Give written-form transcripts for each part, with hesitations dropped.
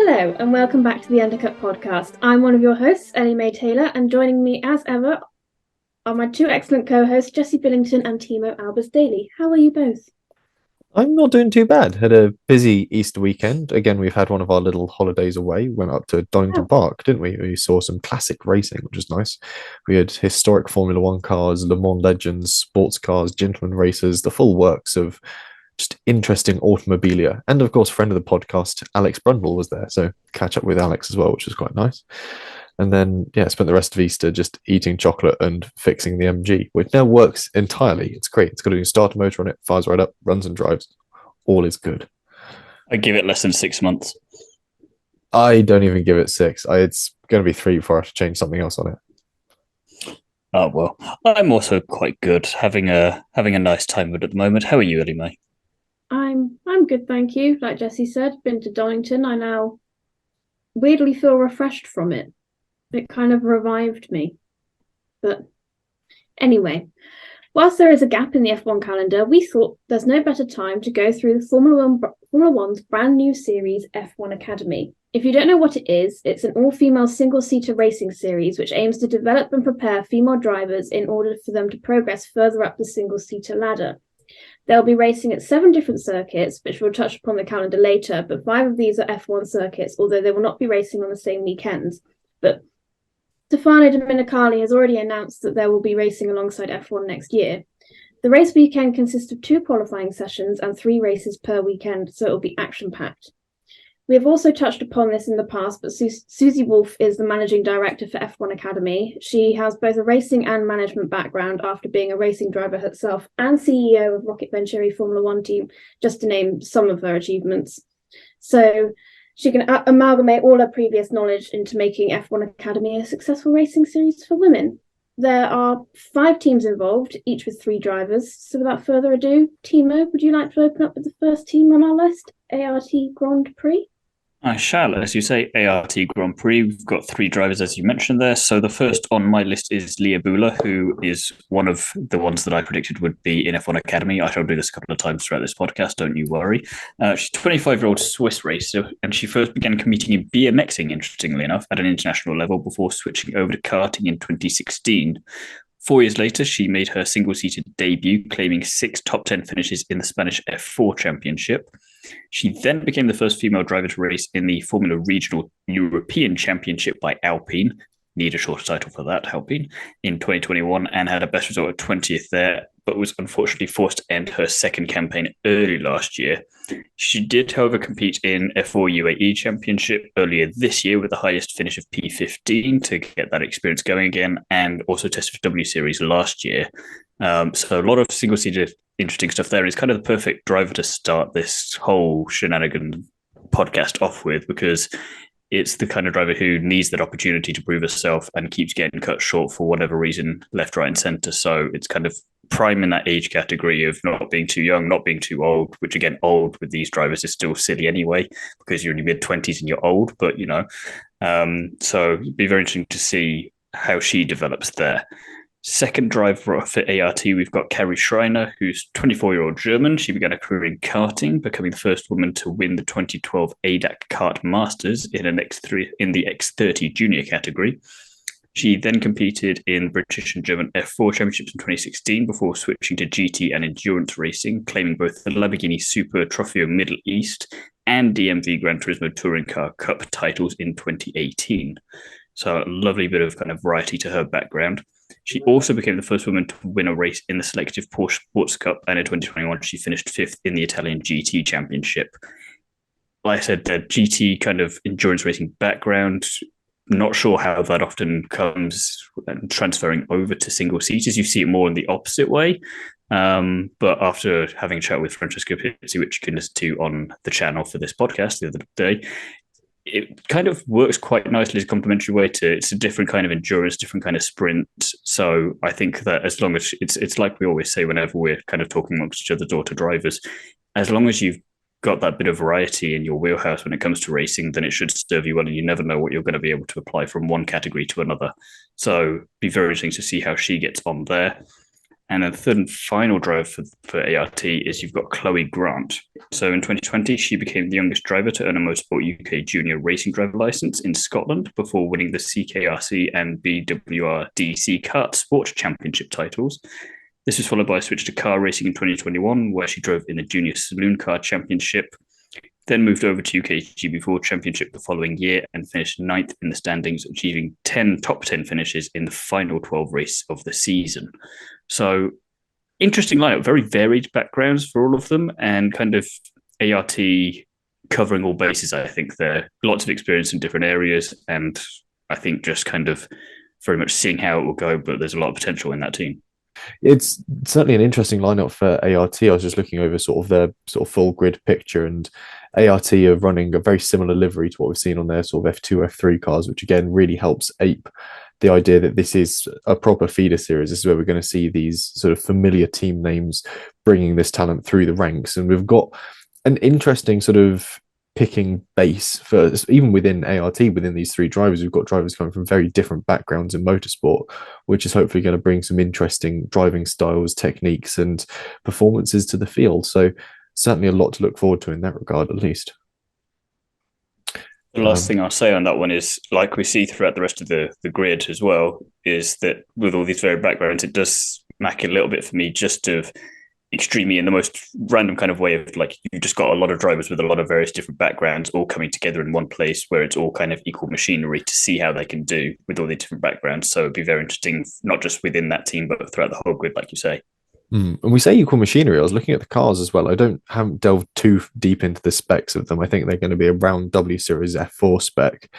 Hello and welcome back to the Undercut podcast. I'm one of your hosts, Ellie-May Taylor, and joining me as ever are my two excellent co-hosts, Jesse Billington and Thiemo Daly. How are you both? I'm not doing too bad. Had a busy Easter weekend. Again, we've had one of our little holidays away. Went up to Donington Oh, Park, didn't we? We saw some classic racing, which was nice. We had historic Formula One cars, Le Mans legends, sports cars, gentleman racers, the full works of just interesting automobilia. And of course, friend of the podcast, Alex Brundle was there. So catch up with Alex as well, which was quite nice. And then, yeah, spent the rest of Easter just eating chocolate and fixing the MG, which now works entirely. It's great. It's got a new starter motor on it, fires right up, runs and drives. All is good. I give it less than 6 months. I don't even give it 6. It's going to be 3 before I have to change something else on it. Oh well, I'm also quite good, having a nice time with it at the moment. How are you, Ellie-May? I'm good, thank you. Like Jesse said, been to Donington. I now weirdly feel refreshed from it. It kind of revived me. But anyway, whilst there is a gap in the F1 calendar, we thought there's no better time to go through the Formula One's brand new series, F1 Academy. If you don't know what it is, it's an all-female single-seater racing series which aims to develop and prepare female drivers in order for them to progress further up the single-seater ladder. They'll be racing at 7 different circuits, which we'll touch upon the calendar later, but 5 of these are F1 circuits, although they will not be racing on the same weekends. But Stefano Domenicali has already announced that they will be racing alongside F1 next year. The race weekend consists of 2 qualifying sessions and 3 races per weekend, so it will be action-packed. We have also touched upon this in the past, but Susie Wolff is the managing director for F1 Academy. She has both a racing and management background after being a racing driver herself and CEO of Rocket Venturi Formula One team, just to name some of her achievements. So she can amalgamate all her previous knowledge into making F1 Academy a successful racing series for women. There are 5 teams involved, each with 3 drivers. So without further ado, Thiemo, would you like to open up with the first team on our list, ART Grand Prix? I shall. As you say, ART Grand Prix. We've got 3 drivers, as you mentioned there. So the first on my list is Leah Buhler, who is one of the ones that I predicted would be in F1 Academy. I shall do this a couple of times throughout this podcast, don't you worry. She's a 25-year-old Swiss racer, and she first began competing in BMXing, interestingly enough, at an international level before switching over to karting in 2016. 4 years later, she made her single-seated debut, claiming 6 top 10 finishes in the Spanish F4 Championship. She then became the first female driver to race in the Formula Regional European Championship by Alpine. Need a shorter title for that, Alpine, in 2021, and had a best result at 20th there, but was unfortunately forced to end her second campaign early last year. She did, however, compete in F4 UAE Championship earlier this year with the highest finish of P15 to get that experience going again, and also tested for W Series last year. So a lot of single-seater interesting stuff there. Is kind of the perfect driver to start this whole shenanigan podcast off with, because it's the kind of driver who needs that opportunity to prove herself and keeps getting cut short for whatever reason, left, right, and centre. So it's kind of prime in that age category of not being too young, not being too old, which again, old with these drivers is still silly anyway, because you're in your mid-20s and you're old, but you know. So it'd be very interesting to see how she develops there. Second driver for ART, we've got Carrie Schreiner, who's 24-year-old German. She began a career in karting, becoming the first woman to win the 2012 ADAC Kart Masters in the X30 junior category. She then competed in British and German F4 championships in 2016 before switching to GT and endurance racing, claiming both the Lamborghini Super Trofeo Middle East and DMV Gran Turismo Touring Car Cup titles in 2018. So a lovely bit of kind of variety to her background. She also became the first woman to win a race in the selective Porsche Sports Cup, and in 2021 she finished 5th in the Italian GT Championship. Like I said, the GT kind of endurance racing background, not sure how that often comes transferring over to single seaters. You see it more in the opposite way. But after having a chat with Francesco Pizzi, which you can listen to on the channel for this podcast the other day, it kind of works quite nicely as a complementary way to, it's a different kind of endurance, different kind of sprint. So I think that as long as it's like we always say whenever we're kind of talking amongst each other, daughter drivers, as long as you've got that bit of variety in your wheelhouse when it comes to racing, then it should serve you well, and you never know what you're going to be able to apply from one category to another. So be very interesting to see how she gets on there. And then the third and final driver for ART is you've got Chloe Grant. So in 2020, she became the youngest driver to earn a Motorsport UK junior racing driver license in Scotland before winning the CKRC and BWRDC Kart Sports Championship titles. This was followed by a switch to car racing in 2021, where she drove in the Junior Saloon Car Championship, then moved over to UK GB4 Championship the following year and finished ninth in the standings, achieving 10 top 10 finishes in the final 12 race of the season. So interesting lineup, very varied backgrounds for all of them, and kind of ART covering all bases. I think there lots of experience in different areas, and I think just kind of very much seeing how it will go, but there's a lot of potential in that team. It's certainly an interesting lineup for ART. I was just looking over sort of their sort of full grid picture, and ART are running a very similar livery to what we've seen on their sort of F2, F3 cars, which again really helps ape the idea that this is a proper feeder series. This is where we're going to see these sort of familiar team names bringing this talent through the ranks. And we've got an interesting sort of picking base for, even within ART, within these three drivers, we've got drivers coming from very different backgrounds in motorsport, which is hopefully going to bring some interesting driving styles, techniques, and performances to the field. So certainly a lot to look forward to in that regard, at least. The last thing I'll say on that one is, like we see throughout the rest of the grid as well, is that with all these varied backgrounds, it does smack a little bit for me just of extremely in the most random kind of way of like, you've just got a lot of drivers with a lot of various different backgrounds all coming together in one place where it's all kind of equal machinery to see how they can do with all the different backgrounds. So it'd be very interesting, not just within that team, but throughout the whole grid, like you say. And we say equal machinery. I was looking at the cars as well. I haven't delved too deep into the specs of them. I think they're going to be around W Series F4 spec.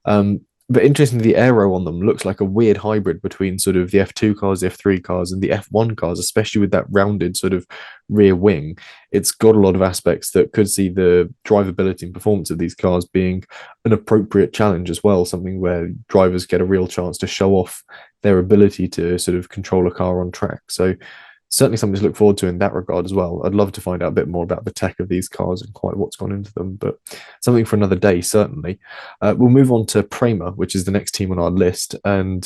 But interestingly, the aero on them looks like a weird hybrid between sort of the F2 cars, the F3 cars, and the F1 cars, especially with that rounded sort of rear wing. It's got a lot of aspects that could see the drivability and performance of these cars being an appropriate challenge as well, something where drivers get a real chance to show off their ability to sort of control a car on track. So certainly something to look forward to in that regard as well. I'd love to find out a bit more about the tech of these cars and quite what's gone into them, but something for another day, certainly. We'll move on to PREMA, which is the next team on our list. And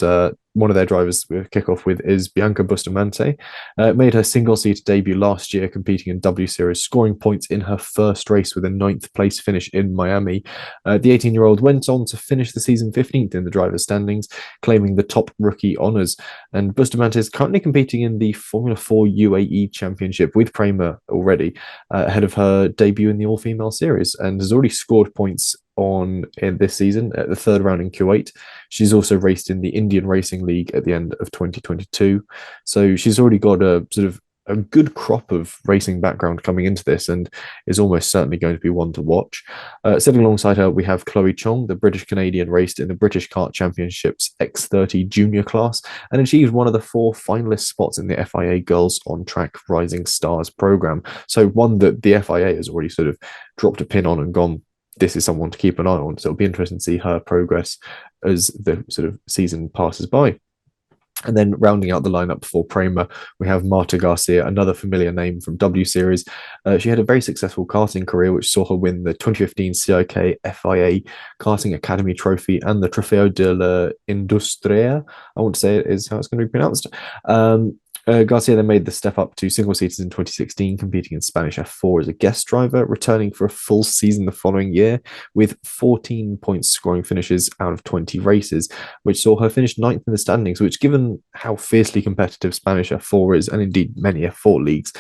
one of their drivers we'll kick off with is Bianca Bustamante. Made her single-seater debut last year, competing in W Series, scoring points in her first race with a 9th place finish in Miami. The 18-year-old went on to finish the season 15th in the driver's standings, claiming the top rookie honours. And Bustamante is currently competing in the Formula 4 UAE Championship with PREMA already, ahead of her debut in the all-female series, and has already scored points in this season at the third round in Kuwait. She's also raced in the Indian Racing League at the end of 2022. So she's already got a sort of a good crop of racing background coming into this, and is almost certainly going to be one to watch. Sitting alongside her, we have Chloe Chong, the British Canadian, raced in the British Kart Championships X30 junior class and achieved one of the 4 finalist spots in the FIA Girls on Track Rising Stars program. So one that the FIA has already sort of dropped a pin on and gone, this is someone to keep an eye on. So it'll be interesting to see her progress as the sort of season passes by. And then rounding out the lineup for PREMA, we have Marta Garcia, another familiar name from W Series. She had a very successful karting career, which saw her win the 2015 CIK FIA Karting Academy Trophy and the Trofeo de la Industria. I want to say it is how it's going to be pronounced. Garcia then made the step up to single seaters in 2016, competing in Spanish F4 as a guest driver, returning for a full season the following year with 14 points scoring finishes out of 20 races, which saw her finish 9th in the standings, which, given how fiercely competitive Spanish F4 is, and indeed many F4 leagues,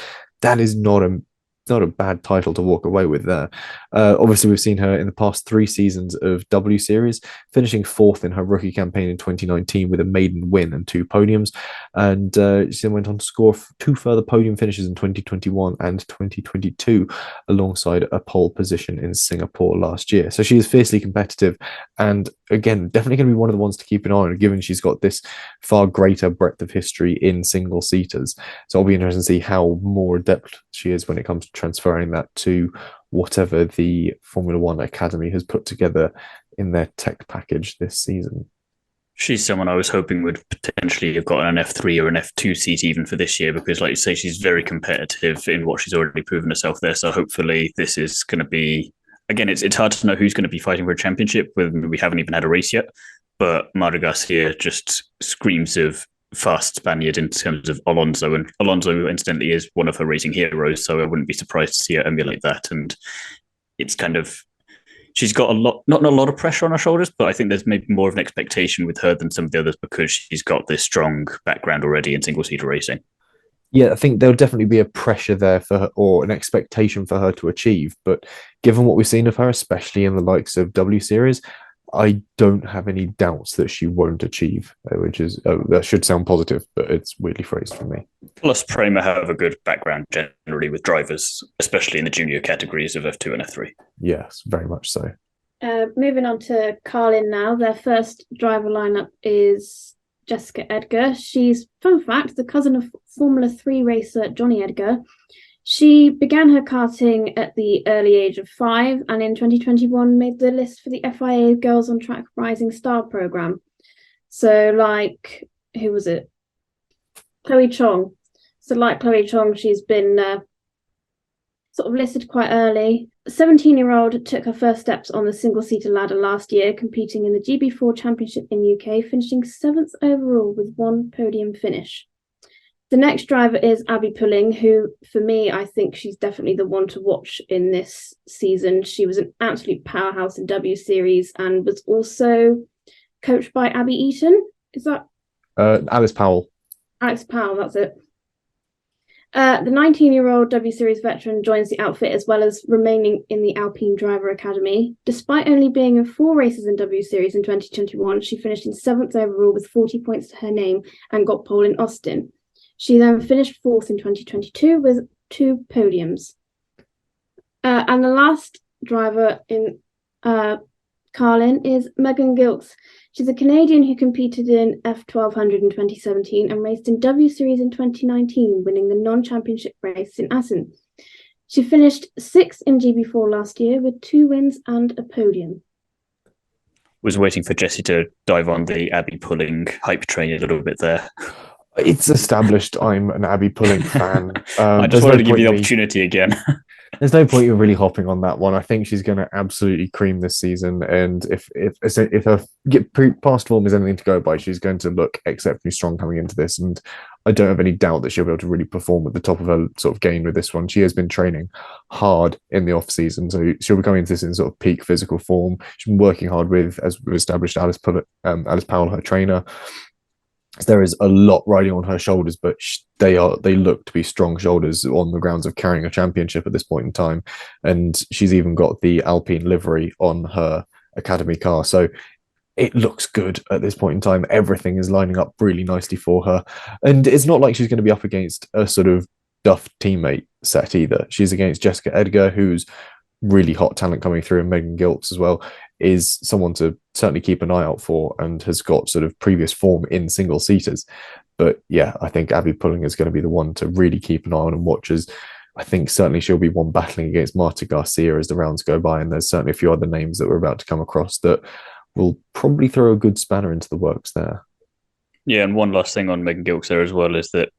that is not a bad title to walk away with there. Obviously, we've seen her in the past 3 seasons of W Series, finishing 4th in her rookie campaign in 2019 with a maiden win and 2 podiums. And she then went on to score 2 further podium finishes in 2021 and 2022, alongside a pole position in Singapore last year. So she is fiercely competitive, and again, definitely going to be one of the ones to keep an eye on, given she's got this far greater breadth of history in single seaters. So I'll be interested to see how more adept she is when it comes to transferring that to whatever the Formula One Academy has put together in their tech package this season. She's someone I was hoping would potentially have gotten an F3 or an F2 seat even for this year, because like you say, she's very competitive in what she's already proven herself there. So hopefully this is going to be, again, it's hard to know who's going to be fighting for a championship. We haven't even had a race yet, but Marta Garcia just screams of fast Spaniard in terms of Alonso, and Alonso incidentally is one of her racing heroes, so I wouldn't be surprised to see her emulate that. And it's kind of, she's got not a lot of pressure on her shoulders, but I think there's maybe more of an expectation with her than some of the others because she's got this strong background already in single-seater racing. Yeah, I think there'll definitely be a pressure there for her, or an expectation for her to achieve. But given what we've seen of her, especially in the likes of W Series, I don't have any doubts that she won't achieve, which is, that should sound positive, but it's weirdly phrased for me. Plus, PREMA have a good background generally with drivers, especially in the junior categories of F2 and F3. Yes, very much so. Moving on to Carlin now. Their first driver lineup is Jessica Edgar. She's, fun fact, the cousin of Formula 3 racer Johnny Edgar. She began her karting at the early age of 5 and in 2021 made the list for the FIA Girls on Track Rising Star program. So like, who was it? Chloe Chong. So like Chloe Chong, she's been sort of listed quite early. A 17-year-old took her first steps on the single-seater ladder last year, competing in the GB4 Championship in UK, finishing 7th overall with 1 podium finish. The next driver is Abby Pulling, who, for me, I think she's definitely the one to watch in this season. She was an absolute powerhouse in W Series and was also coached by Abby Eaton. Is that? Alice Powell. Alex Powell, that's it. The 19-year-old W Series veteran joins the outfit as well as remaining in the Alpine Driver Academy. Despite only being in 4 races in W Series in 2021, she finished in 7th overall with 40 points to her name and got pole in Austin. She then finished 4th in 2022 with 2 podiums. And the last driver in Carlin is Megan Gilks. She's a Canadian who competed in F1200 in 2017 and raced in W Series in 2019, winning the non-championship race in Assen. She finished 6th in GB4 last year with 2 wins and a podium. Was waiting for Jesse to dive on the Abby Pulling hype train a little bit there. It's established I'm an Abby Pulling fan. I just wanted to give you the opportunity again. There's no point in really hopping on that one. I think she's going to absolutely cream this season, and if her past form is anything to go by, she's going to look exceptionally strong coming into this. And I don't have any doubt that she'll be able to really perform at the top of her sort of game with this one. She has been training hard in the off season, so she'll be coming into this in sort of peak physical form. She's been working hard with, as we've established, Alice Powell, her trainer. There is a lot riding on her shoulders, but they look to be strong shoulders on the grounds of carrying a championship at this point in time. And she's even got the Alpine livery on her academy car. So it looks good at this point in time. Everything is lining up really nicely for her. And it's not like she's going to be up against a sort of duff teammate set either. She's against Jessica Edgar, who's really hot talent coming through, and Megan Gilks as well is someone to certainly keep an eye out for and has got sort of previous form in single seaters. But yeah, I think Abby Pulling is going to be the one to really keep an eye on and watch, as I think certainly she'll be one battling against Marta Garcia as the rounds go by. And there's certainly a few other names that we're about to come across that will probably throw a good spanner into the works there. Yeah, and one last thing on Megan Gilks there as well is that,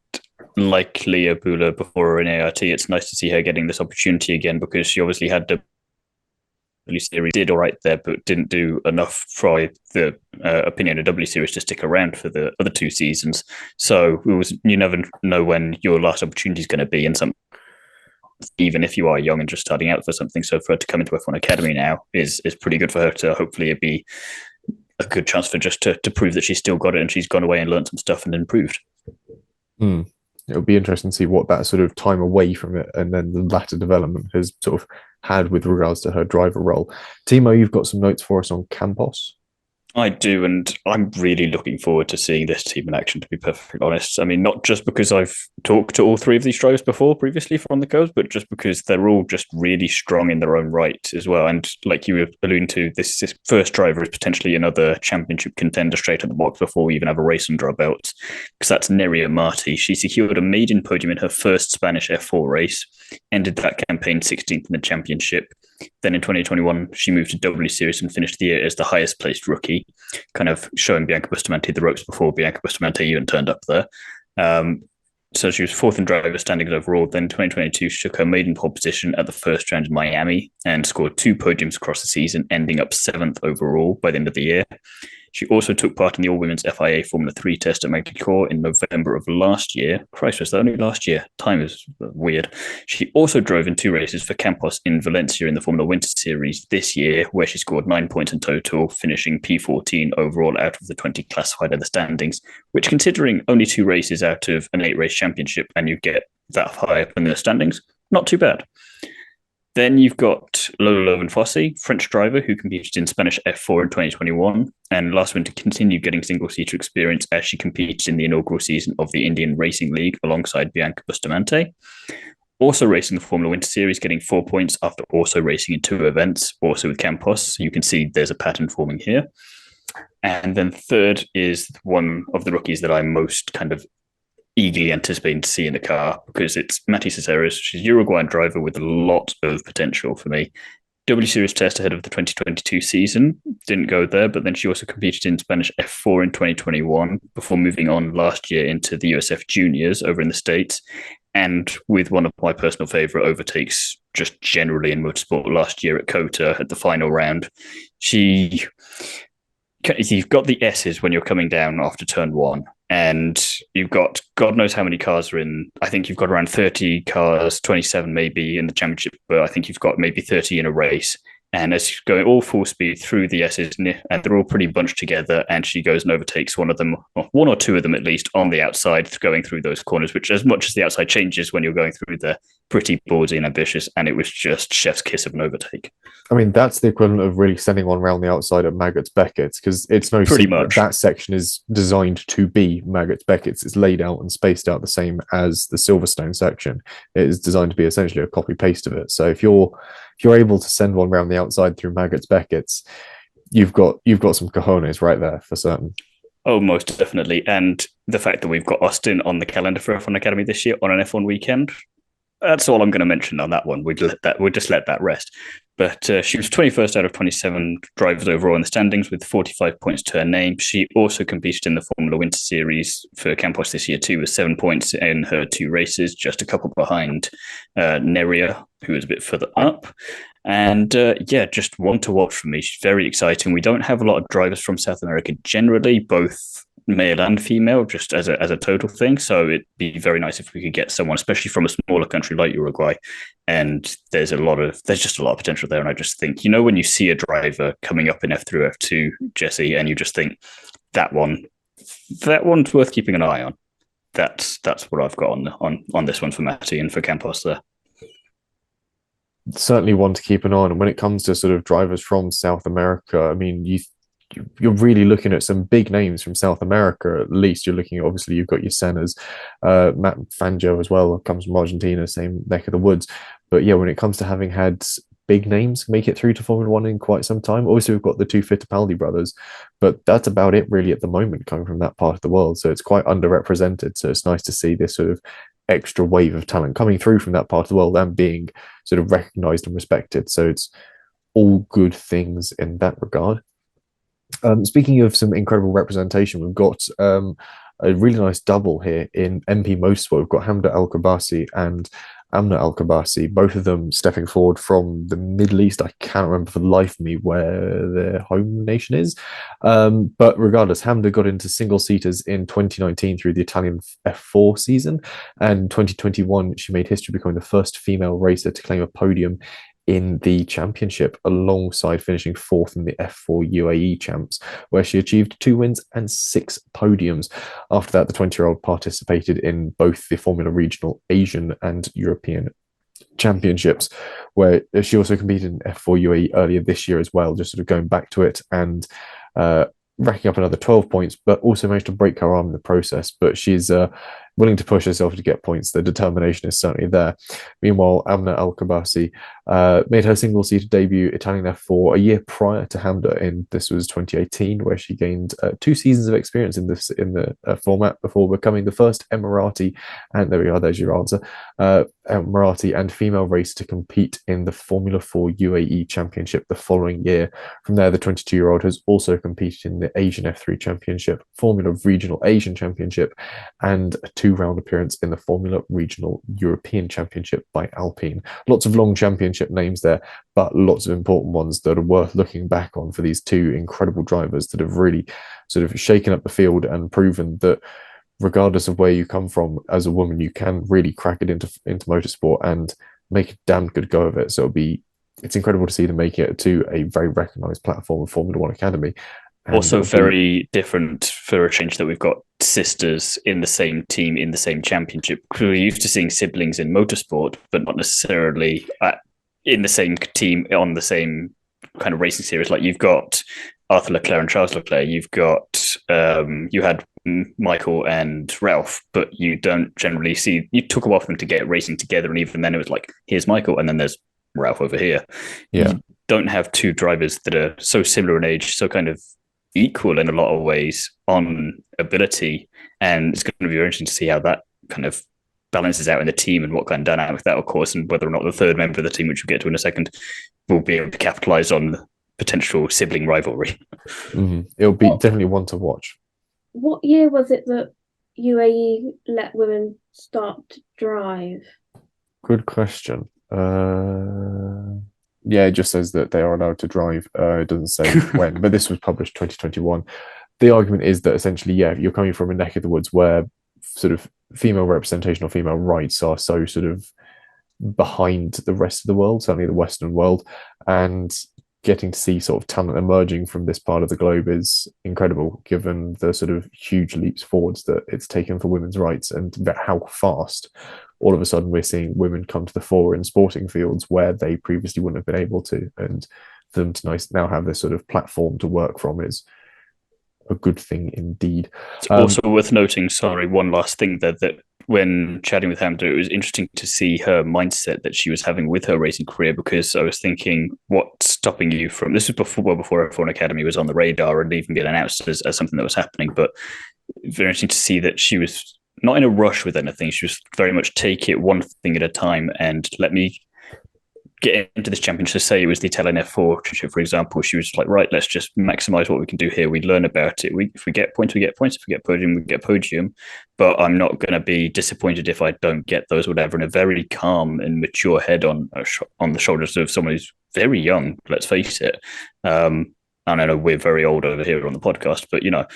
like Leah Bula before her in ART, it's nice to see her getting this opportunity again, because she obviously had the W Series, did all right there, but didn't do enough for the opinion of W Series to stick around for the other 2 seasons. So you never know when your last opportunity is going to be in some, even if you are young and just starting out for something. So for her to come into F1 Academy now is pretty good for her to hopefully be a good chance for just to prove that she's still got it and she's gone away and learned some stuff and improved. It'll be interesting to see what that sort of time away from it and then the latter development has sort of had with regards to her driver role. Thiemo, you've got some notes for us on Campos. I do, and I'm really looking forward to seeing this team in action, to be perfectly honest. I mean, not just because I've talked to all 3 of these drivers previously from the Curves, but just because they're all just really strong in their own right as well. And like you were alluding to, this first driver is potentially another championship contender straight at the box before we even have a race under our belts, because that's Neria Marti. She secured a maiden podium in her first Spanish F4 race, ended that campaign 16th in the championship. Then in 2021, she moved to W Series and finished the year as the highest placed rookie, kind of showing Bianca Bustamante the ropes before Bianca Bustamante even turned up there. So she was 4th in driver standings overall. Then in 2022, she took her maiden pole position at the first round in Miami and scored 2 podiums across the season, ending up 7th overall by the end of the year. She also took part in the all-women's FIA Formula 3 test at Magny-Cours in November of last year. Christ, was that only last year? Time is weird. She also drove in 2 races for Campos in Valencia in the Formula Winter Series this year, where she scored 9 points in total, finishing P14 overall out of the 20 classified in the standings, which, considering only 2 races out of an 8-race championship and you get that high up in the standings, not too bad. Then you've got Lola Loven-Fossey, French driver who competed in Spanish F4 in 2021, and last winter continued getting single-seater experience as she competed in the inaugural season of the Indian Racing League alongside Bianca Bustamante. Also racing the Formula Winter Series, getting 4 points after also racing in 2 events, also with Campos. So you can see there's a pattern forming here. And then third is one of the rookies that I'm most kind of eagerly anticipating to see in the car, because it's Mati Cesares. She's a Uruguayan driver with a lot of potential for me. W Series test ahead of the 2022 season. Didn't go there, but then she also competed in Spanish F4 in 2021 before moving on last year into the USF Juniors over in the States. And with one of my personal favourite overtakes just generally in motorsport last year at COTA at the final round. You've got the S's when you're coming down after turn 1. And you've got God knows how many cars are in. I think you've got around 30 cars, 27 maybe in the championship, but I think you've got maybe 30 in a race. And as she's going all full speed through the S's, and they're all pretty bunched together, and she goes and overtakes one of them, or 1 or 2 of them at least, on the outside, going through those corners, which as much as the outside changes when you're going through, the pretty ballsy and ambitious, and it was just chef's kiss of an overtake. I mean, that's the equivalent of really sending one around the outside at Maggots Beckett's, because it's no Pretty secret much. that section is designed to be Maggots Beckett's. It's laid out and spaced out the same as the Silverstone section. It is designed to be essentially a copy paste of it. So if you're able to send one around the outside through Maggots Beckett's, you've got some cojones right there for certain. Oh, most definitely. And the fact that we've got Austin on the calendar for F1 Academy this year on an F1 weekend, that's all I'm going to mention on that one. We'll just let that rest. But she was 21st out of 27 drivers overall in the standings with 45 points to her name. She also competed in the Formula Winter Series for Campos this year too, with 7 points in her 2 races, just a couple behind Neria, who was a bit further up. And just one to watch for me. She's very exciting. We don't have a lot of drivers from South America generally, both male and female, just as a total thing. So it'd be very nice if we could get someone, especially from a smaller country like Uruguay. And there's just a lot of potential there. And I just think, when you see a driver coming up in F3 or F2, Jesse, and you just think that one's worth keeping an eye on. That's what I've got on this one for Matty and for Campos there. Certainly one to keep an eye on. And when it comes to sort of drivers from South America, I mean, you're really looking at some big names from South America. At least you're looking at, obviously, you've got your Sennas, Matt Fangio as well, comes from Argentina, same neck of the woods. But yeah, when it comes to having had big names make it through to Formula One in quite some time, also we've got the 2 Fittipaldi brothers, but that's about it really at the moment coming from that part of the world. So it's quite underrepresented. So it's nice to see this sort of extra wave of talent coming through from that part of the world and being sort of recognized and respected. So it's all good things in that regard. Speaking of some incredible representation, we've got a really nice double here in MP Motorsport. We've got Hamda Al-Kabasi and Amna Al-Kabasi, both of them stepping forward from the Middle East. I can't remember for the life of me where their home nation is. But regardless, Hamda got into single-seaters in 2019 through the Italian F4 season. And 2021, she made history becoming the first female racer to claim a podium in the championship, alongside finishing 4th in the F4 UAE champs, where she achieved 2 wins and 6 podiums. After that, the 20-year-old participated in both the Formula Regional Asian and European championships, where she also competed in F4 UAE earlier this year as well, just sort of going back to it and racking up another 12 points, but also managed to break her arm in the process. But she's willing to push herself to get points. The determination is certainly there. Meanwhile, Amna Al-Kabasi made her single-seater debut Italian F4 a year prior to Hamda. This was 2018, where she gained 2 seasons of experience in the format before becoming the first Emirati, and there we are, there's your answer, Emirati and female racer to compete in the Formula 4 UAE Championship the following year. From there, the 22-year-old has also competed in the Asian F3 Championship, Formula Regional Asian Championship, and a 2-round appearance in the Formula Regional European Championship by Alpine. Lots of long championships championship names there, but lots of important ones that are worth looking back on for these two incredible drivers that have really sort of shaken up the field and proven that regardless of where you come from as a woman, you can really crack it into motorsport and make a damn good go of it. So it's incredible to see them make it to a very recognized platform of Formula One Academy. And also very different for a change that we've got sisters in the same team in the same championship. We're used to seeing siblings in motorsport, but not necessarily in the same team on the same kind of racing series. Like you've got Arthur Leclerc and Charles Leclerc. You've got you had Michael and Ralph, but you don't generally see. You took a while for them to get racing together, and even then it was like, here's Michael, and then there's Ralph over here. Yeah, you don't have two drivers that are so similar in age, so kind of equal in a lot of ways on ability, and it's going to be very interesting to see how that kind of balances out in the team and what kind of dynamic that will cause, and whether or not the third member of the team, which we'll get to in a second, will be able to capitalize on potential sibling rivalry. Mm-hmm. It'll be definitely one to watch. What year was it that UAE let women start to drive? Good question. Yeah, it just says that they are allowed to drive. It doesn't say when, but this was published 2021. The argument is that essentially, yeah, you're coming from a neck of the woods where sort of female representation or female rights are so sort of behind the rest of the world, certainly the Western world, and getting to see sort of talent emerging from this part of the globe is incredible, given the sort of huge leaps forwards that it's taken for women's rights and how fast all of a sudden we're seeing women come to the fore in sporting fields where they previously wouldn't have been able to. And for them to now have this sort of platform to work from is a good thing indeed. It's also worth noting, sorry, one last thing that when chatting with Hamda, it was interesting to see her mindset that she was having with her racing career, because I was thinking, what's stopping you from, this was before F1 Academy was on the radar and even been announced as something that was happening, but very interesting to see that she was not in a rush with anything. She was very much take it one thing at a time and let me get into this championship. Say it was the Italian F4 championship, for example. She was like, right, let's just maximize what we can do here. We learn about it. If we get points, we get points. If we get podium, we get podium. But I'm not going to be disappointed if I don't get those, whatever. And a very calm and mature head on the shoulders of someone who's very young, let's face it. I know we're very old over here on the podcast, but, you know,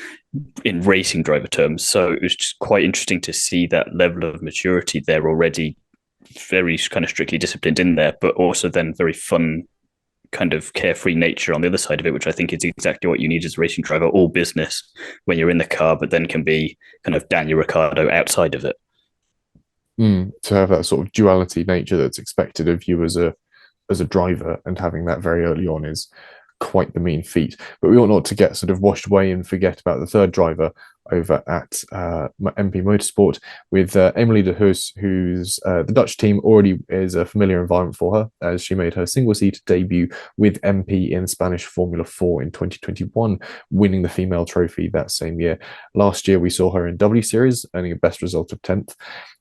in racing driver terms. So it was just quite interesting to see that level of maturity there already, very kind of strictly disciplined in there, but also then very fun, kind of carefree nature on the other side of it, which I think is exactly what you need as a racing driver, all business when you're in the car, but then can be kind of Daniel Ricciardo outside of it. To have that sort of duality nature that's expected of you as a driver, and having that very early on is quite the mean feat. But we ought not to get sort of washed away and forget about the third driver over at MP Motorsport with Emily de Hoos, who's the Dutch team already is a familiar environment for her, as she made her single-seater debut with MP in Spanish Formula 4 in 2021, winning the female trophy that same year. Last year we saw her in W Series, earning a best result of 10th.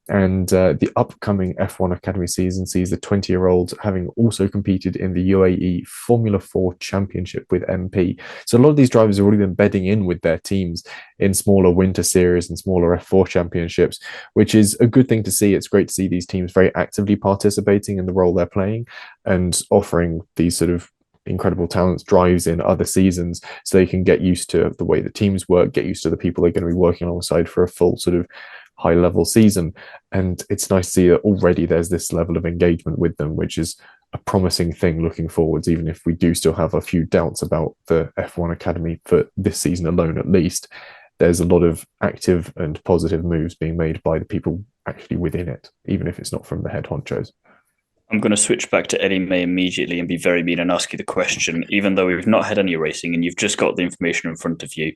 And the upcoming F1 Academy season sees the 20-year-old having also competed in the UAE Formula 4 Championship with MP. So a lot of these drivers have already been bedding in with their teams in smaller winter series and smaller F4 championships, which is a good thing to see. It's great to see these teams very actively participating in the role they're playing and offering these sort of incredible talents drives in other seasons so they can get used to the way the teams work, get used to the people they're going to be working alongside for a full sort of high level season. And it's nice to see that already there's this level of engagement with them, which is a promising thing looking forwards, even if we do still have a few doubts about the F1 Academy for this season alone. At least there's a lot of active and positive moves being made by the people actually within it, even if it's not from the head honchos. I'm going to switch back to Ellie-May immediately and be very mean and ask you the question, even though we've not had any racing and you've just got the information in front of you,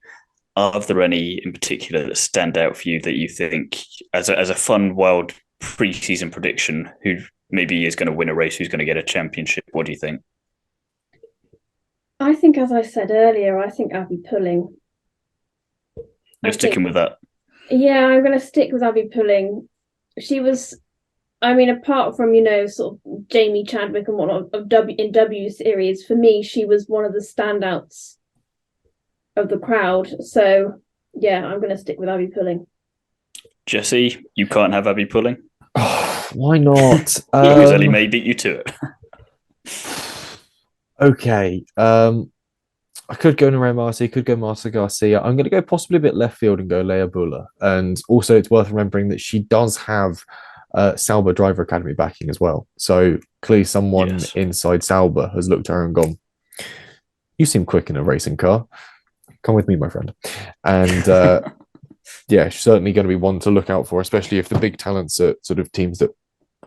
are there any in particular that stand out for you that you think, as a fun, wild pre-season prediction, who maybe is going to win a race, who's going to get a championship? What do you think? I think, as I said earlier, I think Abby Pulling. You're sticking with that? Yeah, I'm going to stick with Abby Pulling. She was, I mean, apart from, you know, sort of Jamie Chadwick and whatnot in W Series, for me, she was one of the standouts of the crowd. So, yeah, I'm going to stick with Abby Pulling. Jesse, you can't have Abby Pulling? Oh, why not? Because Ellie-May beat you to it. Okay. I could go Naray Marty, could go Marta Garcia. I'm going to go possibly a bit left field and go Leia Bula. And also, it's worth remembering that she does have Sauber Driver Academy backing as well. So clearly, someone inside Sauber has looked at her and gone, "You seem quick in a racing car. Come with me, my friend." And yeah, she's certainly going to be one to look out for, especially if the big talents are sort of teams that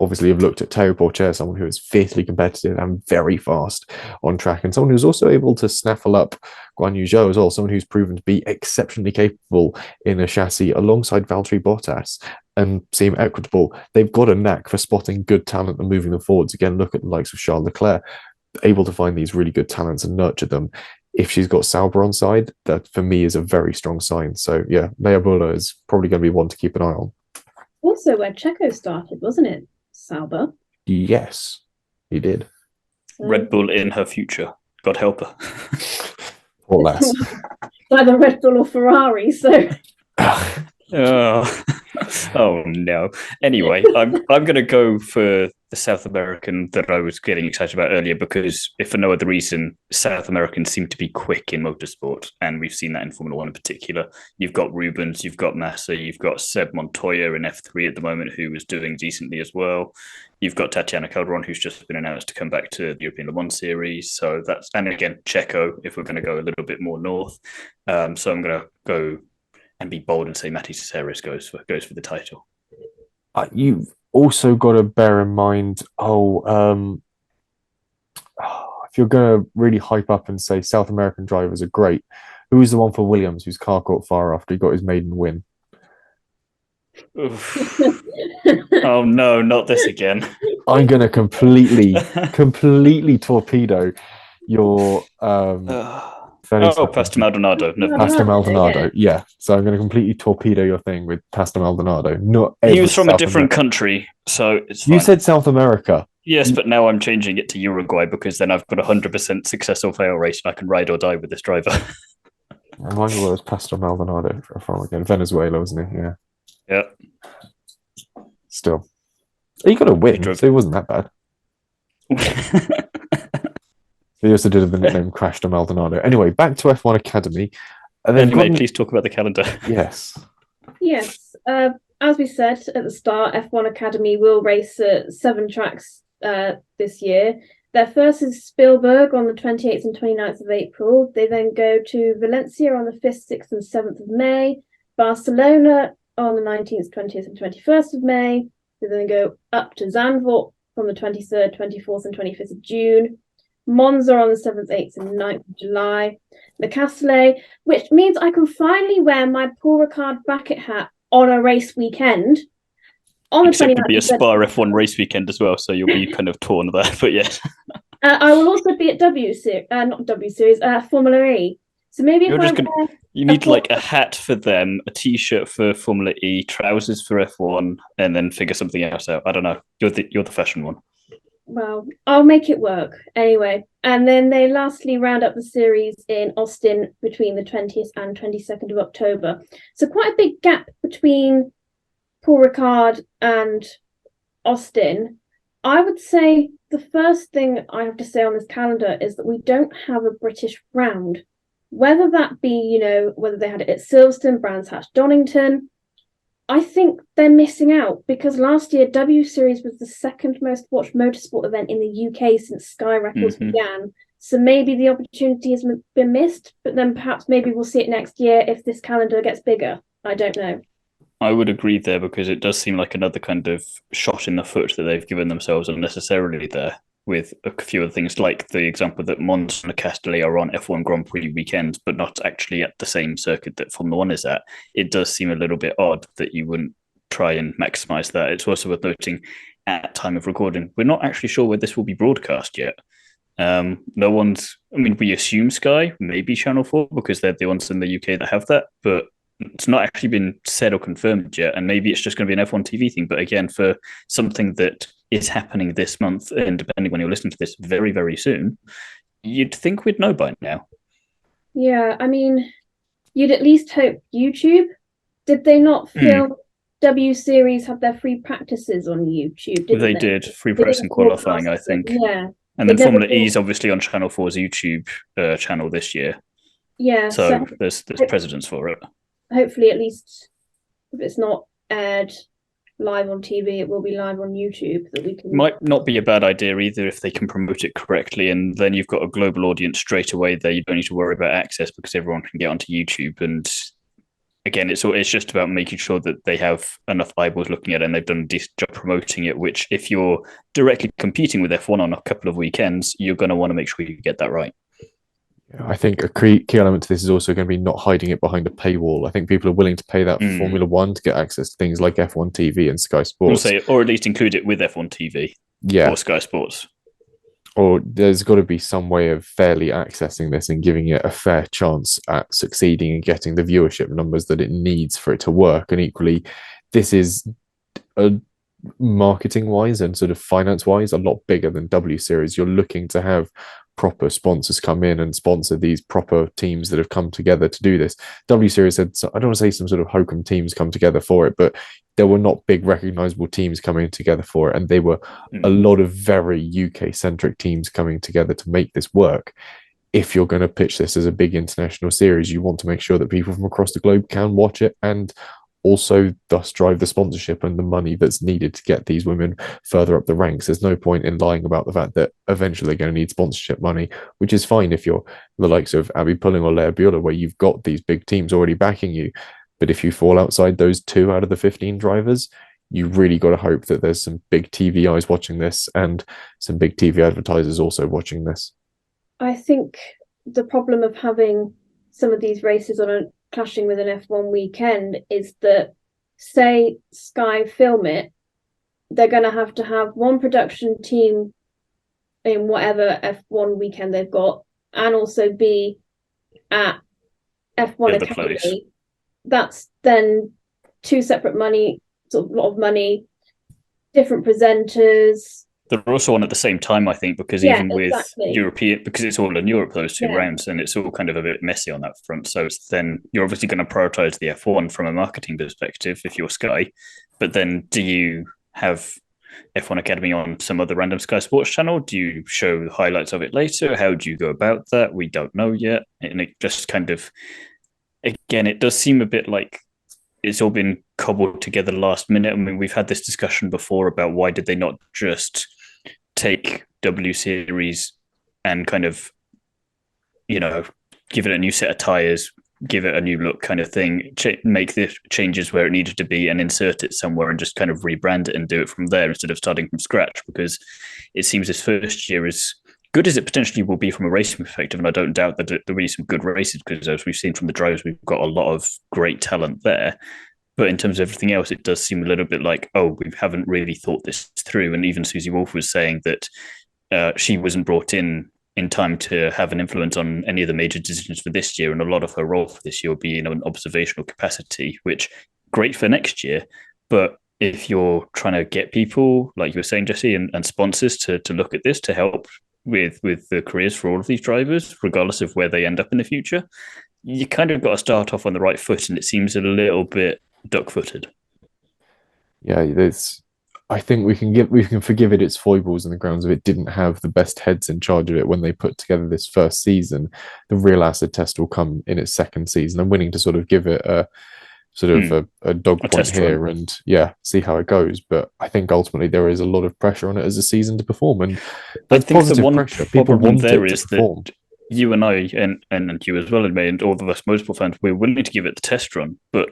obviously have looked at Teo Porcher, someone who is fiercely competitive and very fast on track, and someone who's also able to snaffle up Guan Yu Zhou as well, someone who's proven to be exceptionally capable in a chassis alongside Valtteri Bottas and seem equitable. They've got a knack for spotting good talent and moving them forwards. Again, look at the likes of Charles Leclerc, able to find these really good talents and nurture them. If she's got Sauber on side, that for me is a very strong sign. So yeah, Leia Bula is probably going to be one to keep an eye on. Also where Checo started, wasn't it? Sauber. Yes, he did. Red Bull in her future. God help her. Or less. Either Red Bull or Ferrari, so. Oh no. Anyway, I'm going to go for the South American that I was getting excited about earlier because, if for no other reason, South Americans seem to be quick in motorsport, and we've seen that in Formula One in particular. You've got Rubens, you've got Massa, you've got Seb Montoya in F3 at the moment, who is doing decently as well. You've got Tatiana Calderon, who's just been announced to come back to the European Le Mans Series. So that's, and again, Checo, if we're going to go a little bit more north. So I'm going to go and be bold and say Matty Cesaris goes for the title. You've also got to bear in mind, if you're going to really hype up and say South American drivers are great, who is the one for Williams whose car caught fire after he got his maiden win? Oh no, not this again. I'm going to completely torpedo your Pastor Maldonado. Pastor Maldonado, yeah. So I'm going to completely torpedo your thing with Pastor Maldonado. He was from a different country, so it's fine. You said South America. Yes, but now I'm changing it to Uruguay because then I've got 100% success or fail race and I can ride or die with this driver. Remind me where was Pastor Maldonado from again? Venezuela, wasn't he? Yeah. Yeah. Still. He got a win, so it wasn't that bad. They also did have the nickname Crash to Maldonado. Anyway, back to F1 Academy. And then Ellie-May, please talk about the calendar. Yes. Yes. As we said at the start, F1 Academy will race at 7 tracks this year. Their first is Spielberg on the 28th and 29th of April. They then go to Valencia on the 5th, 6th and 7th of May. Barcelona on the 19th, 20th and 21st of May. They then go up to Zandvoort from the 23rd, 24th and 25th of June. Monza on the 7th, 8th and 9th of July. Le Castellet, which means I can finally wear my Paul Ricard bucket hat on a race weekend. On the 29th, it'll be a Spa F1 race weekend as well, so you'll be kind of torn there, but yes. I will also be at Formula E. So maybe you need like a hat for them, a t-shirt for Formula E, trousers for F1, and then figure something else out. I don't know. You're the fashion one. Well, I'll make it work anyway. And then they lastly round up the series in Austin between the 20th and 22nd of October. So quite a big gap between Paul Ricard and Austin. I would say the first thing I have to say on this calendar is that we don't have a British round. Whether that be, whether they had it at Silverstone, Brands Hatch, Donington, I think they're missing out because last year W Series was the second most watched motorsport event in the UK since Sky Records began. So maybe the opportunity has been missed, but then perhaps maybe we'll see it next year if this calendar gets bigger. I don't know. I would agree there because it does seem like another kind of shot in the foot that they've given themselves unnecessarily there with a few of things like the example that Monza and Castellet are on F1 Grand Prix weekends, but not actually at the same circuit that Formula One is at. It does seem a little bit odd that you wouldn't try and maximize that. It's also worth noting at time of recording, we're not actually sure where this will be broadcast yet. No one's, we assume Sky, maybe Channel 4, because they're the ones in the UK that have that, but it's not actually been said or confirmed yet, and maybe it's just going to be an F1 TV thing. But again, for something that is happening this month, and depending when you're listening to this, very, very soon, you'd think we'd know by now. Yeah, you'd at least hope YouTube. Did they not film W Series have their free practices on YouTube? They did free practice and qualifying, I think. Yeah. And then It never Formula E been- is obviously on Channel 4's YouTube channel this year. Yeah, So there's precedence for it. hopefully, at least if it's not aired live on TV, it will be live on YouTube that we can. Might not be a bad idea either if they can promote it correctly, and then you've got a global audience straight away there. You don't need to worry about access because everyone can get onto YouTube. And again, it's just about making sure that they have enough eyeballs looking at it and they've done a decent job promoting it, which if you're directly competing with F1 on a couple of weekends, you're going to want to make sure you get that right. I think a key element to this is also going to be not hiding it behind a paywall. I think people are willing to pay that for Formula One to get access to things like F1 TV and Sky Sports. Or at least include it with F1 TV or Sky Sports. Or there's got to be some way of fairly accessing this and giving it a fair chance at succeeding and getting the viewership numbers that it needs for it to work. And equally, this is marketing wise and sort of finance wise a lot bigger than W Series. You're looking to have proper sponsors come in and sponsor these proper teams that have come together to do this. W Series had, I don't want to say some sort of hokum teams come together for it, but there were not big recognizable teams coming together for it, and they were a lot of very UK centric teams coming together to make this work. If you're going to pitch this as a big international series, you want to make sure that people from across the globe can watch it and also thus drive the sponsorship and the money that's needed to get these women further up the ranks. There's no point in lying about the fact that eventually they're going to need sponsorship money, which is fine if you're the likes of Abby Pulling or Leia Bueller, where you've got these big teams already backing you. But if you fall outside those 2 out of the 15 drivers, you really got to hope that there's some big TV eyes watching this and some big TV advertisers also watching this. I think the problem of having some of these races on a clashing with an F1 weekend is that, say Sky film it, they're going to have one production team in whatever F1 weekend they've got, and also be at F1 Academy. That's then 2 separate money, sort of lot of money, different presenters. They're also on at the same time, I think, because even with European, because it's all in Europe, those 2 rounds, and it's all kind of a bit messy on that front. So then you're obviously going to prioritize the F1 from a marketing perspective if you're Sky, but then do you have F1 Academy on some other random Sky Sports channel? Do you show highlights of it later? How do you go about that? We don't know yet. And it just kind of, again, it does seem a bit like it's all been cobbled together last minute. I mean, we've had this discussion before about why did they not just take W Series and kind of, give it a new set of tires, give it a new look kind of thing, make the changes where it needed to be and insert it somewhere and just kind of rebrand it and do it from there instead of starting from scratch, because it seems this first year, as good as it potentially will be from a racing perspective, and I don't doubt that there will be some good races because as we've seen from the drivers, we've got a lot of great talent there. But in terms of everything else, it does seem a little bit like, we haven't really thought this through. And even Susie Wolff was saying that she wasn't brought in time to have an influence on any of the major decisions for this year. And a lot of her role for this year will be in an observational capacity, which great for next year. But if you're trying to get people, like you were saying, Jesse, and sponsors to look at this to help with the careers for all of these drivers, regardless of where they end up in the future, you kind of got to start off on the right foot. And it seems a little bit duck-footed. Yeah, I think we can forgive it its foibles in the grounds of it didn't have the best heads in charge of it when they put together this first season. The real acid test will come in its second season. I'm willing to sort of give it a dog point here run. And see how it goes. But I think ultimately there is a lot of pressure on it as a season to perform, and that's positive pressure. People want it to perform. You and I, and you as well, Ellie-May, and all of us motorsport fans, we're willing to give it the test run, but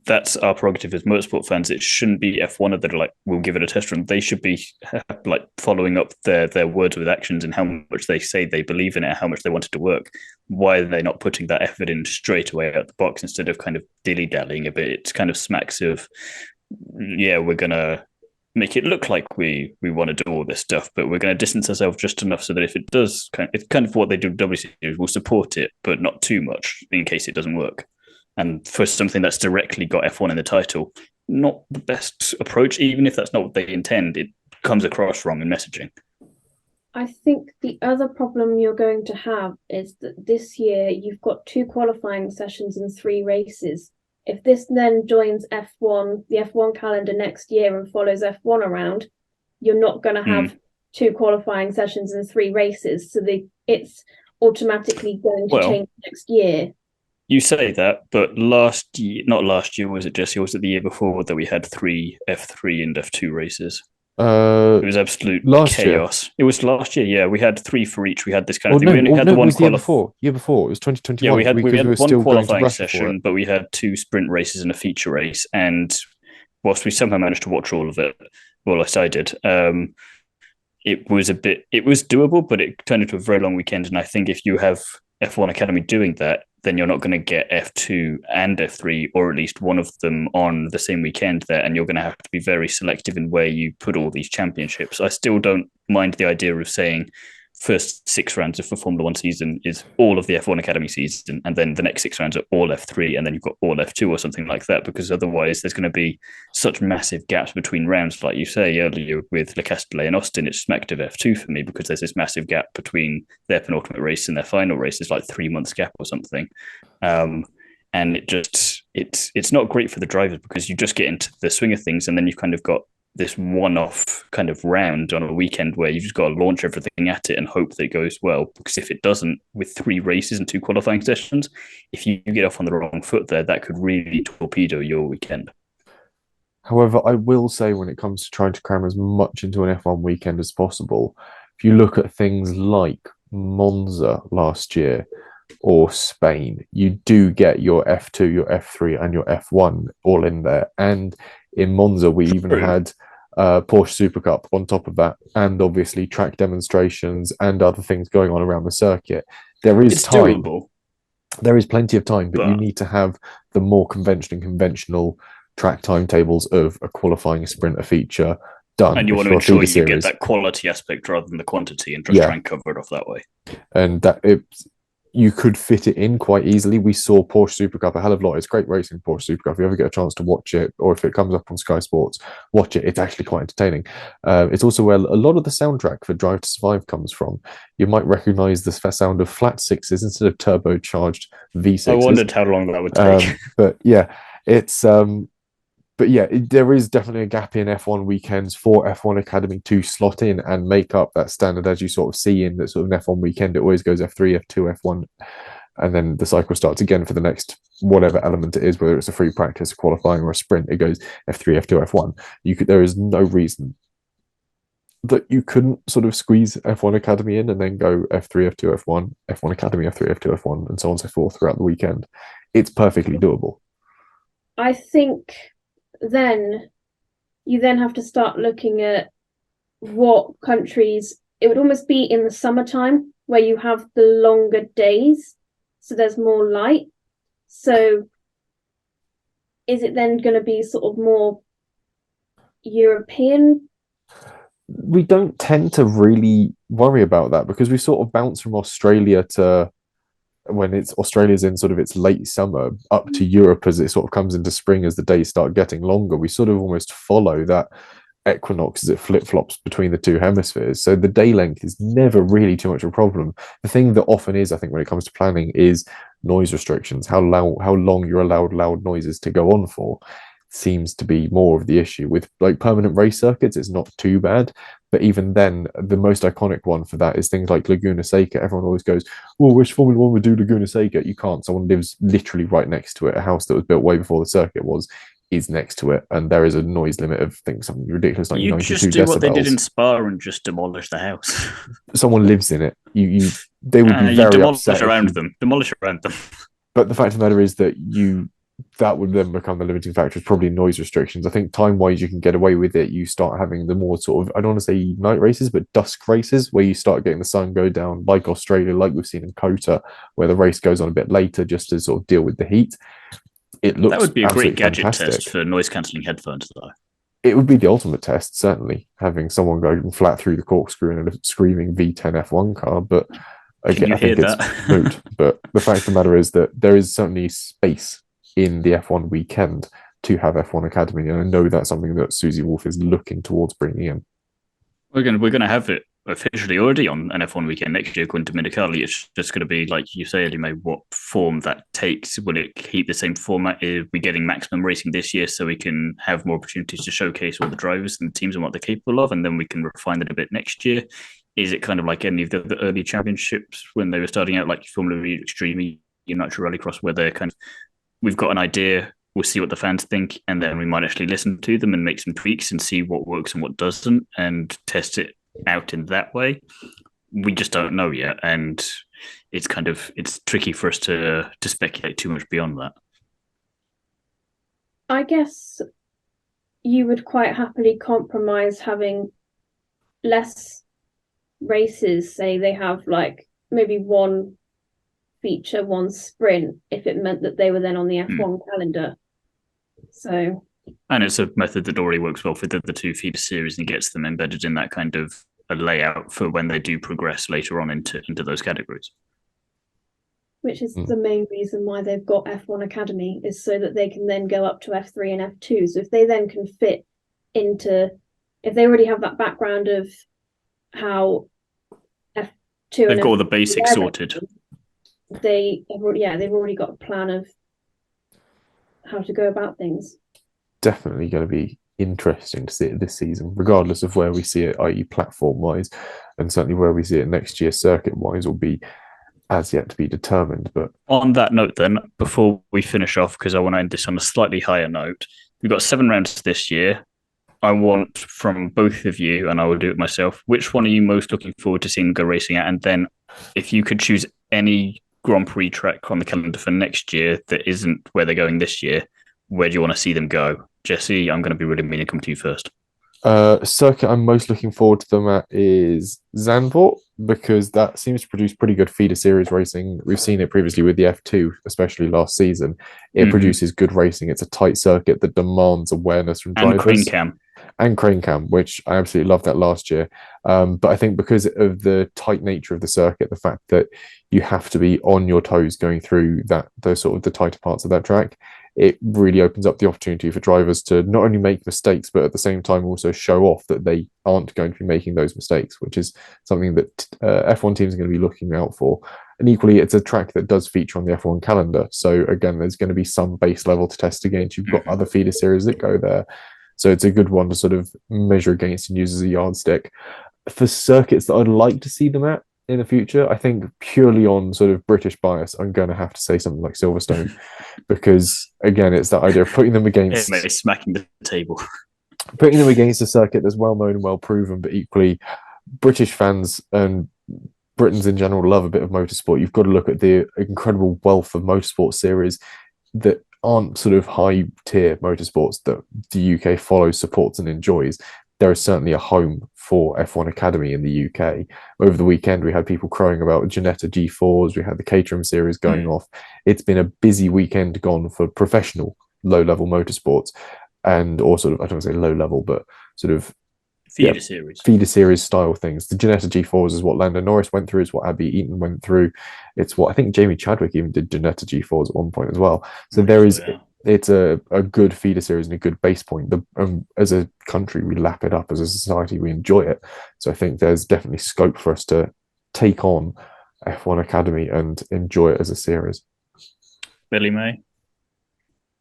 that's our prerogative as motorsport fans. It shouldn't be F1 that are like, we'll give it a test run. They should be like following up their words with actions and how much they say they believe in it, how much they want it to work. Why are they not putting that effort in straight away out the box instead of kind of dilly-dallying a bit? It's kind of smacks of, we're going to make it look like we want to do all this stuff, but we're going to distance ourselves just enough so that if it does, it's kind of what they do with W Series, we'll support it, but not too much in case it doesn't work. And for something that's directly got F1 in the title, not the best approach, even if that's not what they intend, it comes across wrong in messaging. I think the other problem you're going to have is that this year you've got 2 qualifying sessions and 3 races. If this then joins F1, the F1 calendar next year and follows F1 around, you're not going to have 2 qualifying sessions and 3 races, so it's automatically going to change next year. You say that, but not last year, was it, Jesse? Or was it the year before that we had 3 F3 and F2 races? It was absolute chaos. Year. It was last year, yeah. We had 3 for each. We had this kind of thing. We only had the one year before. Year before, it was 2021. Yeah, we had one qualifying session, but we had 2 sprint races and a feature race. And whilst we somehow managed to watch all of it, well, at least I did, it was doable, but it turned into a very long weekend. And I think if you have F1 Academy doing that, then you're not going to get F2 and F3, or at least one of them on the same weekend there, and you're going to have to be very selective in where you put all these championships. I still don't mind the idea of saying first 6 rounds of the Formula 1 season is all of the F1 Academy season, and then the next 6 rounds are all F3, and then you've got all F2 or something like that, because otherwise there's going to be such massive gaps between rounds. Like you say earlier with Le Castellet and Austin, it's smacked of F2 for me, because there's this massive gap between their penultimate race and their final race. It's like 3 months gap or something. And it's not great for the drivers, because you just get into the swing of things, and then you've kind of got this one-off kind of round on a weekend where you've just got to launch everything at it and hope that it goes well. Because if it doesn't, with 3 races and 2 qualifying sessions, if you get off on the wrong foot there, that could really torpedo your weekend. However, I will say, when it comes to trying to cram as much into an F1 weekend as possible, if you look at things like Monza last year or Spain, you do get your F2, your F3 and your F1 all in there. And in Monza, we even had Porsche Super Cup on top of that, and obviously track demonstrations and other things going on around the circuit. It's time. Doable. There is plenty of time, but you need to have the more conventional track timetables of a qualifying, a sprint, a feature done. And you want to ensure you get that quality aspect rather than the quantity, and just try and cover it off that way. And you could fit it in quite easily. We saw Porsche Super Cup a hell of a lot. It's great racing, Porsche Super Cup. If you ever get a chance to watch it, or if it comes up on Sky Sports, watch it. It's actually quite entertaining. It's also where a lot of the soundtrack for Drive to Survive comes from. You might recognise the sound of flat 6s instead of turbocharged V6s. I wondered how long that would take. But yeah, there is definitely a gap in F1 weekends for F1 Academy to slot in and make up that standard, as you sort of see in that sort of an F1 weekend. It always goes F3, F2, F1, and then the cycle starts again for the next whatever element it is, whether it's a free practice, a qualifying, or a sprint. It goes F3, F2, F1. There is no reason that you couldn't sort of squeeze F1 Academy in and then go F3, F2, F1, F1 Academy, F3, F2, F1, and so on and so forth throughout the weekend. It's perfectly doable. I think then you have to start looking at what countries. It would almost be in the summertime where you have the longer days, so there's more light. So is it then going to be sort of more European? We don't tend to really worry about that, because we sort of bounce from Australia to when Australia's in sort of its late summer up to Europe as it sort of comes into spring, as the days start getting longer. We sort of almost follow that equinox as it flip-flops between the 2 hemispheres. So the day length is never really too much of a problem. The thing that often is, I think, when it comes to planning, is noise restrictions. How long you're allowed loud noises to go on for seems to be more of the issue. With like permanent race circuits, it's not too bad, but even then, the most iconic one for that is things like Laguna Seca. Everyone always goes, well, wish Formula 1 would do Laguna Seca. You can't. Someone lives literally right next to it. A house that was built way before the circuit is next to it, and there is a noise limit of something ridiculous like 92 just do decibels. What they did in Spa and just demolish the house. Someone lives in it. They would be very upset. Demolish around them. But the fact of the matter is that that would then become the limiting factor, is probably noise restrictions. I think time-wise you can get away with it. You start having the more sort of, I don't want to say night races, but dusk races, where you start getting the sun go down, like Australia, like we've seen in COTA, where the race goes on a bit later just to sort of deal with the heat. That would be a great gadget test for noise-cancelling headphones, though. It would be the ultimate test, certainly, having someone go flat through the corkscrew in a screaming V10 F1 car, but again, I think it's moot. But the fact of the matter is that there is certainly space in the F1 weekend to have F1 Academy, and I know that's something that Susie Wolff is looking towards bringing in. We're going to have it officially already on an F1 weekend next year, according to Minicali. It's just going to be, like you say, Ellie-May, what form that takes. Will it keep the same format? Are we getting maximum racing this year so we can have more opportunities to showcase all the drivers and the teams and what they're capable of, and then we can refine it a bit next year? Is it kind of like any of the early championships when they were starting out, like Formula E, Extreme, Nitro Rallycross, where they're kind of, we've got an idea, we'll see what the fans think, and then we might actually listen to them and make some tweaks and see what works and what doesn't, and test it out in that way. We just don't know yet, and it's tricky for us to speculate too much beyond that. I guess you would quite happily compromise having less races. Say they have like maybe one feature, one sprint, if it meant that they were then on the F1 calendar. So, and it's a method that already works well for the two feeder series and gets them embedded in that kind of a layout for when they do progress later on into those categories. Which is the main reason why they've got F1 Academy, is so that they can then go up to F3 and F2. So if they then can fit into, if they already have that background of how F2 they've and got all F3 the basics sorted. They've already got a plan of how to go about things. Definitely going to be interesting to see it this season, regardless of where we see it, i.e. platform-wise, and certainly where we see it next year circuit-wise will be as yet to be determined. But on that note then, before we finish off, because I want to end this on a slightly higher note, we've got 7 rounds this year. I want from both of you, and I will do it myself, which one are you most looking forward to seeing go racing at? And then if you could choose any Grand Prix track on the calendar for next year that isn't where they're going this year, where do you want to see them go? Jesse, I'm going to be really mean and come to you first. Circuit I'm most looking forward to them at is Zandvoort, because that seems to produce pretty good feeder series racing. We've seen it previously with the F2, especially last season. It produces good racing. It's a tight circuit that demands awareness from drivers. And Crane Cam, which I absolutely loved that last year. But I think because of the tight nature of the circuit, the fact that you have to be on your toes going through those sort of the tighter parts of that track, it really opens up the opportunity for drivers to not only make mistakes, but at the same time also show off that they aren't going to be making those mistakes, which is something that F1 teams are going to be looking out for. And equally, it's a track that does feature on the F1 calendar. So again, there's going to be some base level to test against. You've got other feeder series that go there. So it's a good one to sort of measure against and use as a yardstick. For circuits that I'd like to see them at in the future, I think purely on sort of British bias, I'm going to have to say something like Silverstone, because again, it's that idea of putting them against smacking the table, putting them against a circuit that's well known and well proven, but equally British fans and Britons in general love a bit of motorsport. You've got to look at the incredible wealth of motorsport series that aren't sort of high tier motorsports that the UK follows, supports and enjoys. There is certainly a home for F1 Academy in the UK. Over the weekend, we had people crowing about Ginetta G4s. We had the Caterham series going off. It's been a busy weekend gone for professional low-level motorsports, and or sort of, I don't want to say low-level, but sort of feeder series style things. The Ginetta G4s is what Lando Norris went through. It's what Abby Eaton went through. It's what I think Jamie Chadwick even did Ginetta G4s at one point as well. So it's a good feeder series and a good base point. As a country, we lap it up. As a society, we enjoy it. So I think there's definitely scope for us to take on F1 Academy and enjoy it as a series. Ellie-May?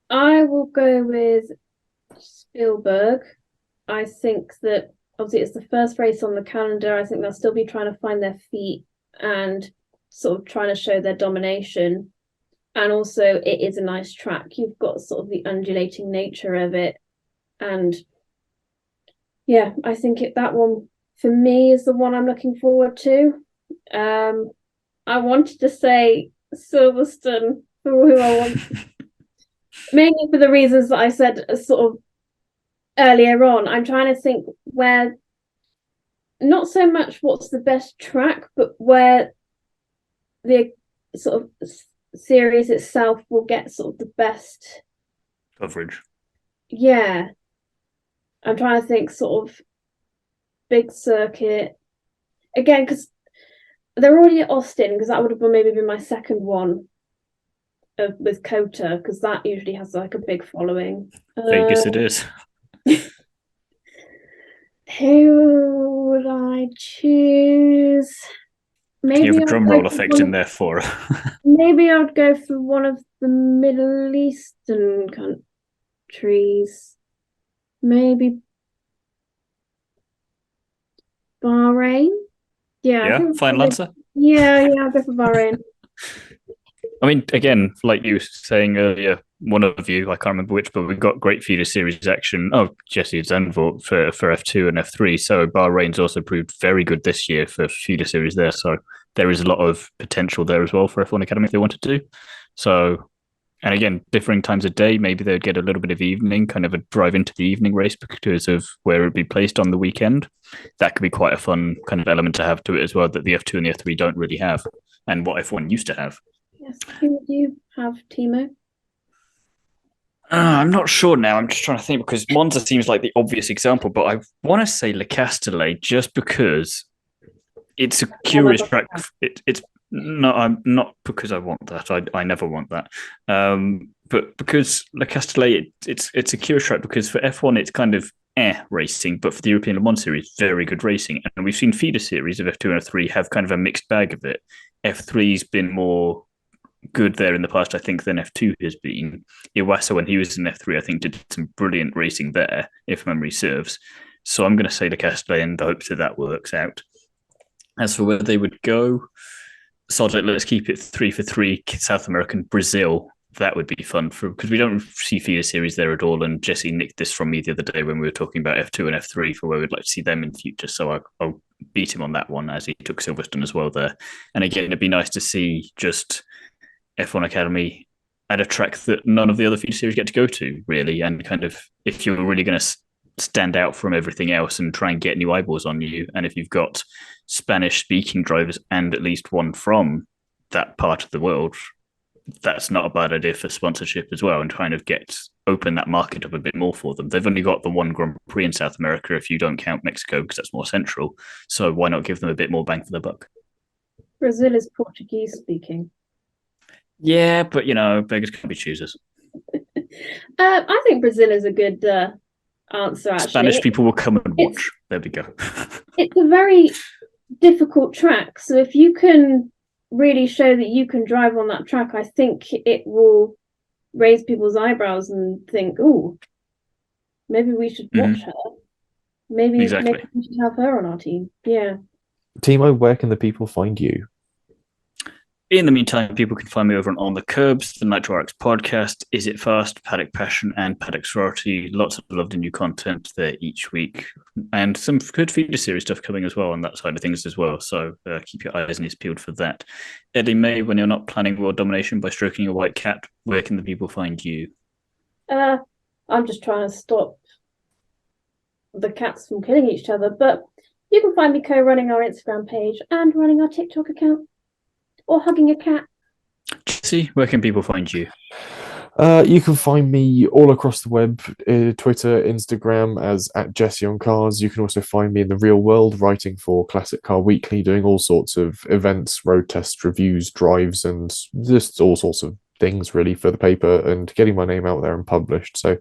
I will go with Spielberg. I think that obviously it's the first race on the calendar. I think they'll still be trying to find their feet and sort of trying to show their domination. And also it is a nice track. You've got sort of the undulating nature of it. And yeah, I think that one for me is the one I'm looking forward to. I wanted to say Silverstone for who I want. Mainly for the reasons that I said sort of earlier on. I'm trying to think where, not so much what's the best track, but where the sort of series itself will get sort of the best coverage. Yeah. I'm trying to think sort of big circuit. Again, because they're already at Austin, because that would have maybe been my second one with COTA, because that usually has like a big following. Vegas it is. Who would I choose? You have a I'd drum go roll for effect in there for her. maybe I'd go for one of the Middle Eastern countries. Maybe Bahrain. Yeah, I Yeah, think fine, Lancer. yeah, I'll go for Bahrain. I mean, again, like you were saying earlier, one of you, I can't remember which, but we've got great feeder series action. Oh, Jesse Zandvoort for F2 and F3. So Bahrain's also proved very good this year for feeder series there. So there is a lot of potential there as well for F1 Academy if they wanted to. So, and again, differing times of day, maybe they'd get a little bit of evening, kind of a drive into the evening race because of where it'd be placed on the weekend. That could be quite a fun kind of element to have to it as well that the F2 and the F3 don't really have, and what F1 used to have. Yes. Who would you have, Thiemo? I'm not sure now. I'm just trying to think because Monza seems like the obvious example, but I want to say Le Castellet just because it's a curious track. It's no, I'm not because I want that. I never want that. But because Le Castellet, it's a curious track because for F1 it's kind of racing, but for the European Le Mans Series, very good racing. And we've seen feeder series of F2 and F3 have kind of a mixed bag of it. F3's been more good there in the past, I think, than F2 has been. Iwasa, when he was in F3, I think did some brilliant racing there, if memory serves. So I'm going to say Le Castellet in the hopes that works out. As for where they would go, let's keep it 3 for 3, South American, Brazil. That would be fun because we don't see feeder series there at all. And Jesse nicked this from me the other day when we were talking about F2 and F3 for where we'd like to see them in the future. So I'll beat him on that one as he took Silverstone as well there. And again, it'd be nice to see just F1 Academy at a track that none of the other feeder series get to go to, really. And kind of if you're really going to stand out from everything else and try and get new eyeballs on you, and if you've got Spanish-speaking drivers and at least one from that part of the world, that's not a bad idea for sponsorship as well and kind of open that market up a bit more for them. They've only got the one Grand Prix in South America if you don't count Mexico because that's more central. So why not give them a bit more bang for the buck? Brazil is Portuguese speaking. Yeah, but beggars can't be choosers. I think Brazil is a good answer, actually. Spanish people will come and watch. There we go. It's a very difficult track. So if you can really show that you can drive on that track, I think it will raise people's eyebrows and think, oh, maybe we should watch her. Maybe we should have her on our team. Yeah. Thiemo, where can the people find you? In the meantime, people can find me over on the Curbs, the Nitro RX podcast, Is It Fast, Paddock Passion, and Paddock Sorority. Lots of lovely new content there each week, and some good feeder series stuff coming as well on that side of things as well. So keep your eyes and ears peeled for that. Ellie-May, when you're not planning world domination by stroking a white cat, where can the people find you? I'm just trying to stop the cats from killing each other, but you can find me co-running our Instagram page and running our TikTok account. Or hugging a cat. Jesse, where can people find you? You can find me all across the web, Twitter, Instagram as @JesseOnCars. You can also find me in the real world writing for Classic Car Weekly, doing all sorts of events, road tests, reviews, drives, and just all sorts of things really for the paper and getting my name out there and published. So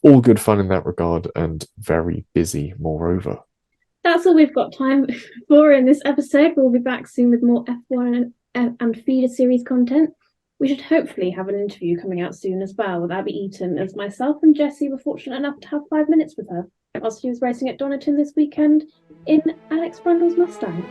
all good fun in that regard and very busy moreover. That's all we've got time for in this episode. We'll be back soon with more F1 and feeder series content. We should hopefully have an interview coming out soon as well with Abby Eaton, as myself and Jesse were fortunate enough to have 5 minutes with her whilst she was racing at Donington this weekend in Alex Brundle's Mustang.